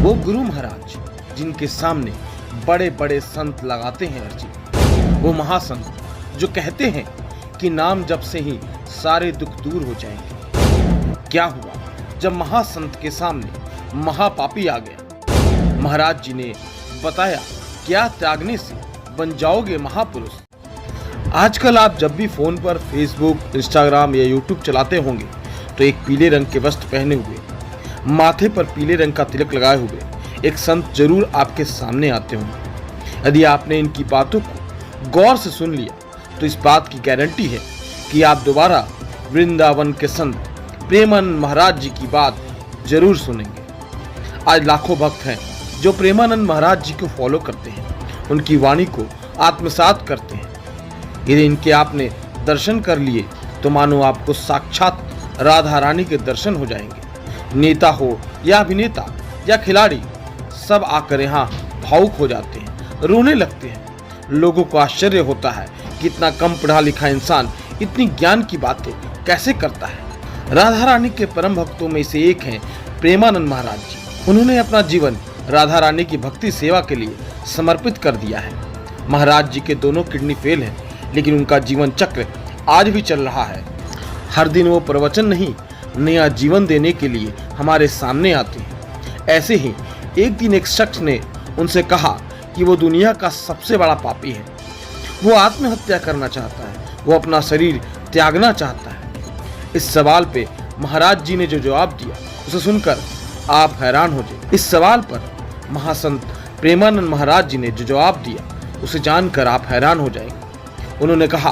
वो गुरु महाराज जिनके सामने बड़े बड़े संत लगाते हैं अर्जी, वो महासंत जो कहते हैं कि नाम जप से ही सारे दुख दूर हो जाएंगे। क्या हुआ जब महासंत के सामने महापापी आ गया? महाराज जी ने बताया, क्या त्यागने से बन जाओगे महापुरुष। आजकल आप जब भी फोन पर फेसबुक, इंस्टाग्राम या यूट्यूब चलाते होंगे तो एक पीले रंग के वस्त्र पहने हुए, माथे पर पीले रंग का तिलक लगाए हुए एक संत जरूर आपके सामने आते होंगे। यदि आपने इनकी बातों को गौर से सुन लिया तो इस बात की गारंटी है कि आप दोबारा वृंदावन के संत प्रेमानंद महाराज जी की बात जरूर सुनेंगे। आज लाखों भक्त हैं जो प्रेमानंद महाराज जी को फॉलो करते हैं, उनकी वाणी को आत्मसात करते हैं। यदि इनके आपने दर्शन कर लिए तो मानो आपको साक्षात राधा रानी के दर्शन हो जाएंगे। नेता हो या अभिनेता या खिलाड़ी, सब आकर यहाँ भावुक हो जाते हैं, रोने लगते हैं। लोगों को आश्चर्य होता है कि इतना कम पढ़ा लिखा इंसान इतनी ज्ञान की बातें कैसे करता है। राधा रानी के परम भक्तों में से एक हैं प्रेमानंद महाराज जी। उन्होंने अपना जीवन राधा रानी की भक्ति सेवा के लिए समर्पित कर दिया है। महाराज जी के दोनों किडनी फेल हैं, लेकिन उनका जीवन चक्र आज भी चल रहा है। हर दिन वो प्रवचन नहीं, नया जीवन देने के लिए हमारे सामने आते हैं। ऐसे ही एक दिन एक शख्स ने उनसे कहा कि वो दुनिया का सबसे बड़ा पापी है, वो आत्महत्या करना चाहता है, वो अपना शरीर त्यागना चाहता है। इस सवाल पे महाराज जी ने जो जवाब दिया उसे सुनकर आप हैरान हो जाए। इस सवाल पर महासंत प्रेमानंद महाराज जी ने जो जवाब दिया उसे जानकर आप हैरान हो जाएंगे। उन्होंने कहा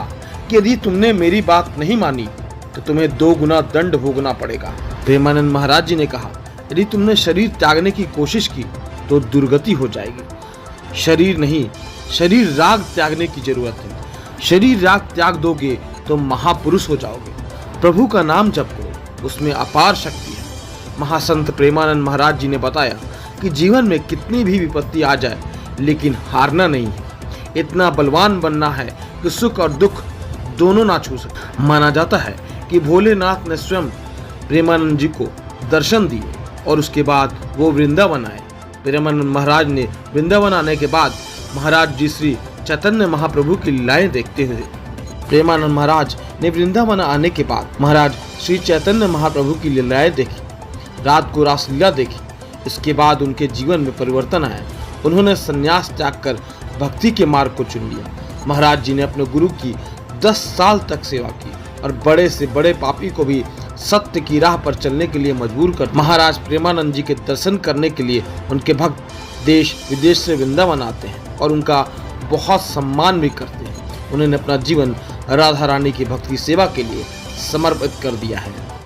कि यदि तुमने मेरी बात नहीं मानी तो तुम्हें 2 गुना दंड भोगना पड़ेगा। प्रेमानंद महाराज जी ने कहा, यदि तुमने शरीर त्यागने की कोशिश की तो दुर्गति हो जाएगी। शरीर नहीं, शरीर राग त्यागने की जरूरत है। शरीर राग त्याग दोगे तो महापुरुष हो जाओगे। प्रभु का नाम जप करो, उसमें अपार शक्ति है। महासंत प्रेमानंद महाराज जी ने बताया कि जीवन में कितनी भी विपत्ति आ जाए लेकिन हारना नहीं है। इतना बलवान बनना है कि सुख और दुख दोनों ना छू सके। माना जाता है कि भोलेनाथ ने स्वयं प्रेमानंद जी को दर्शन दिए और उसके बाद वो वृंदावन आए। प्रेमानंद महाराज ने वृंदावन आने के बाद महाराज जी श्री चैतन्य महाप्रभु की लीलाएं देखते हुए, प्रेमानंद महाराज ने वृंदावन आने के बाद महाराज श्री चैतन्य महाप्रभु की लीलाएं देखी, रात को रासलीला देखी। इसके बाद उनके जीवन में परिवर्तन आया। उन्होंने संन्यास त्याग कर भक्ति के मार्ग को चुन लिया। महाराज जी ने अपने गुरु की 10 साल तक सेवा की और बड़े से बड़े पापी को भी सत्य की राह पर चलने के लिए मजबूर कर। महाराज प्रेमानंद जी के दर्शन करने के लिए उनके भक्त देश विदेश से वृंदावन आते हैं और उनका बहुत सम्मान भी करते हैं। उन्होंने अपना जीवन राधा रानी की भक्ति सेवा के लिए समर्पित कर दिया है।